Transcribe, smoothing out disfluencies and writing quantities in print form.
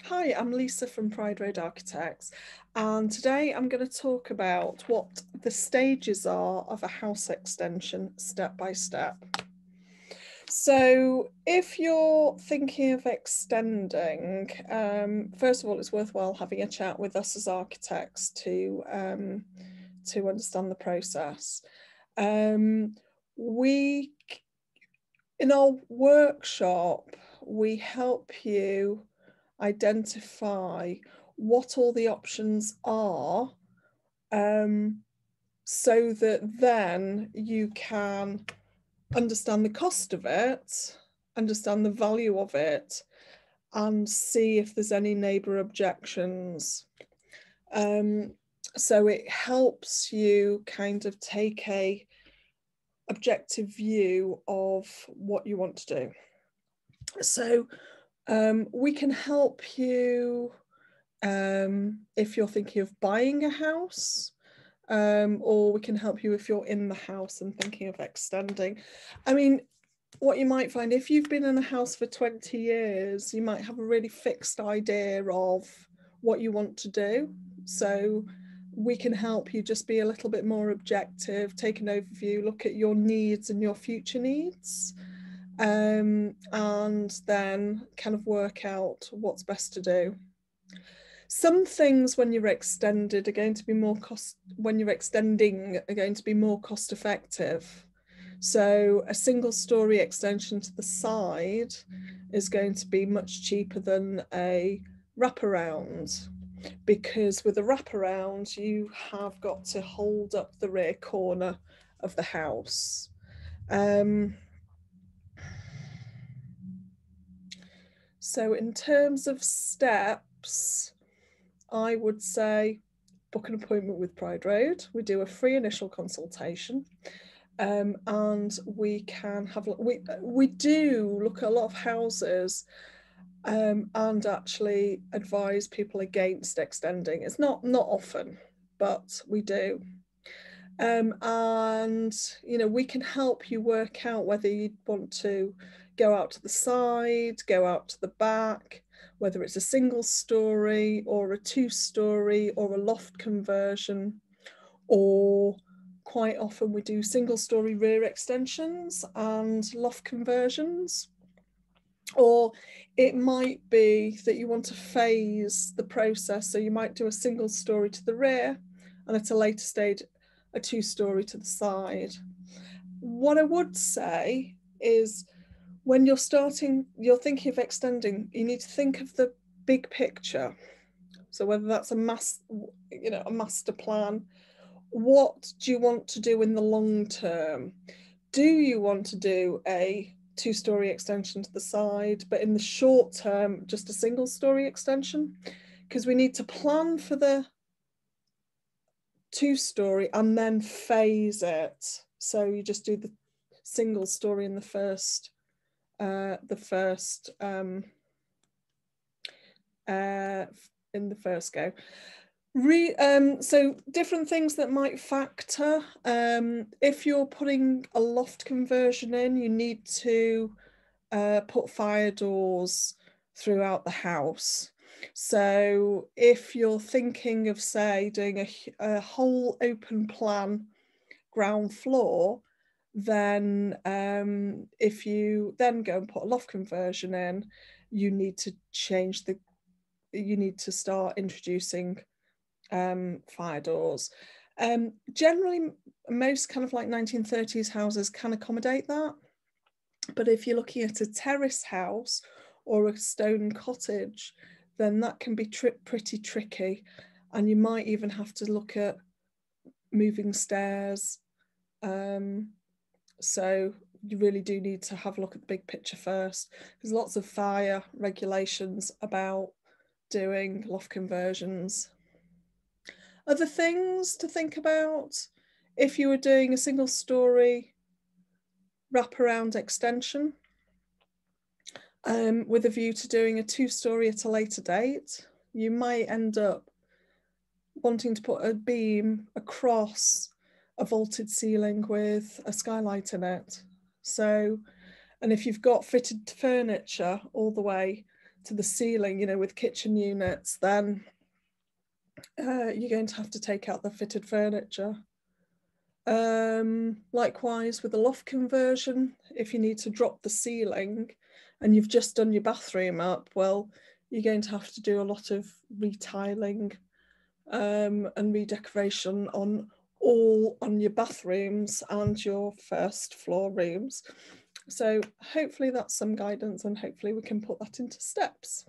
Hi, I'm Lisa from Pride Road Architects, and today I'm going to talk about what the stages are of a house extension step by step. So if you're thinking of extending, first of all, it's worthwhile having a chat with us as architects to understand the process. We, in our workshop, we help you identify what all the options are, so that then you can understand the cost of it, understand the value of it, and see if there's any neighbour objections. So it helps you kind of take a objective view of what you want to do. So we can help you if you're thinking of buying a house, or we can help you if you're in the house and thinking of extending. I mean, what you might find, if you've been in a house for 20 years, you might have a really fixed idea of what you want to do. So we can help you just be a little bit more objective, take an overview, look at your needs and your future needs, and then kind of work out what's best to do. Some things when you're extending are going to be more cost effective. So a single story extension to the side is going to be much cheaper than a wraparound, because with a wraparound you have got to hold up the rear corner of the house. So in terms of steps, I would say book an appointment with Pride Road. We do a free initial consultation, and we can have we do look at a lot of houses, and actually advise people against extending. It's not often, but we do. And we can help you work out whether you want to go out to the side, go out to the back, whether it's a single story or a 2-story or a loft conversion, or quite often we do single story rear extensions and loft conversions. Or it might be that you want to phase the process, so you might do a single story to the rear and at a later stage a 2-story to the side. What I would say is, when you're thinking of extending, you need to think of the big picture. So whether that's a master plan, what do you want to do in the long term? Do you want to do a 2-story extension to the side, but in the short term just a single story extension? Because we need to plan for the 2-story and then phase it. So you just do the single story in the first go. So different things that might factor. If you're putting a loft conversion in, you need to put fire doors throughout the house. So if you're thinking of, say, doing a whole open plan ground floor, then if you then go and put a loft conversion in, you need to start introducing fire doors. Generally, most kind of like 1930s houses can accommodate that. But if you're looking at a terrace house or a stone cottage, then that can be pretty tricky. And you might even have to look at moving stairs. So you really do need to have a look at the big picture first. There's lots of fire regulations about doing loft conversions. Other things to think about: if you were doing a single story wraparound extension, with a view to doing a 2-story at a later date, you might end up wanting to put a beam across a vaulted ceiling with a skylight in it. So, and if you've got fitted furniture all the way to the ceiling, you know, with kitchen units, then you're going to have to take out the fitted furniture. Likewise with a loft conversion, if you need to drop the ceiling and you've just done your bathroom up, well, you're going to have to do a lot of retiling and redecoration on your bathrooms and your first floor rooms. So hopefully that's some guidance, and hopefully we can put that into steps.